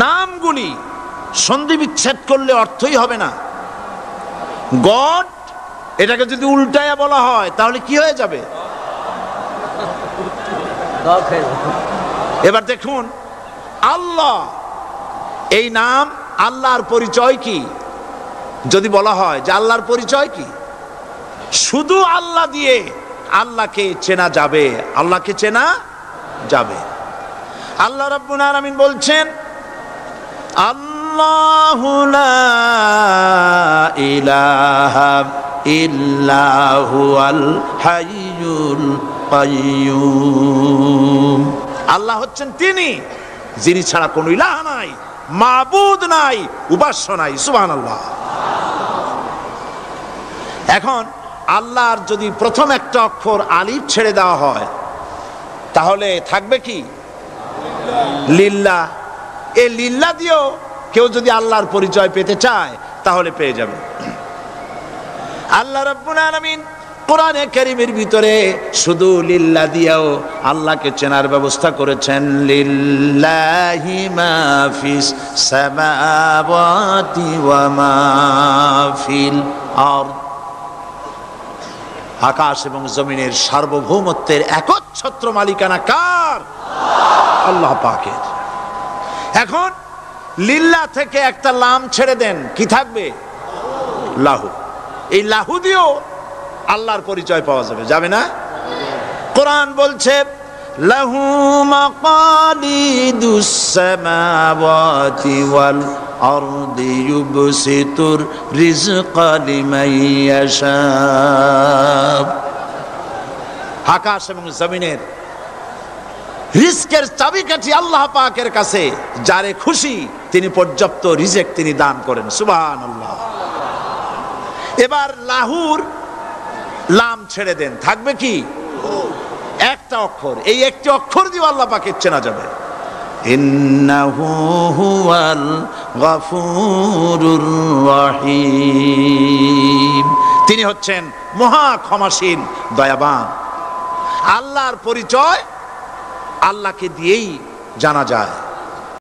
নামগুলি সন্ধি বিচ্ছেদ করলে অর্থই হবে না। গড এটাকে যদি উল্টায়া বলা হয় তাহলে কি হয়ে যাবে? এবার দেখুন, আল্লাহ এই নাম, আল্লাহর পরিচয় কি? যদি বলা হয় যে আল্লাহর পরিচয় কি, শুধু আল্লাহ দিয়ে আল্লাহকে চেনা যাবে, আল্লাহকে চেনা যাবে। আল্লাহ রাব্বুল আলামিন বলছেন, আল্লাহু লা ইলাহা ইল্লা হুয়াল হাইয়ুল কাইয়্যুম। আল্লাহ হচ্ছেন তিনি যিনি ছাড়া কোনো ইলাহ নাই, মাবুদ নাই, উপাস্য নাই। সুবহানাল্লাহ। এখন আল্লাহর যদি প্রথম একটা অক্ষর আলিফ ছেড়ে দেওয়া হয় তাহলে থাকবে কি? লিল্লাহ। এই লিল্লাহ দিয়েও কেউ যদি আল্লাহর পরিচয় পেতে চায় তাহলে পেয়ে যাবে। আল্লাহ রাব্বুল আলামিন কোরআনে কারীমের ভিতরে শুধু লিল্লাহ দিয়েও আল্লাহকে চেনার ব্যবস্থা করেছেন। লিল্লাহি মা ফিস সামাওয়াতি ওয়া মা ফিল আরদ। আকাশ এবং জমিনের সার্বভৌমত্বের একচ্ছত্র মালিকানা কার? আল্লাহ পাকের। এখন লিল্লাহ থেকে একটা লাম ছেড়ে দেন, কি থাকবে? লাহু। এই লাহু দিয়েও আল্লাহর পরিচয় পাওয়া যাবে, যাবে না? কোরআন বলছে, লাহু মাকালিদুস সামাওয়াতি ওয়াল আরদি ইউবসিতুর রিজকা লিমান ইয়াশা। আকাশ এবং জমিনের রিজকের চাবিকাঠি আল্লাহ পাকের কাছে, যারে খুশি তিনি পর্যাপ্ত রিজেক তিনি দান করেন। সুবহানাল্লাহ। এবার লাহুর লাম ছেড়ে দেন, থাকবে কি? একটা অক্ষর। এই একটি অক্ষর দিয়ে আল্লাহ পাকের চেনা যাবে। ইন্নাহু হুয়াল গফুরুর রহিম। তিনি হচ্ছেন মহা ক্ষমাশীল, দয়াবান। আল্লাহর পরিচয় আল্লাহকে দিয়েই জানা যায়।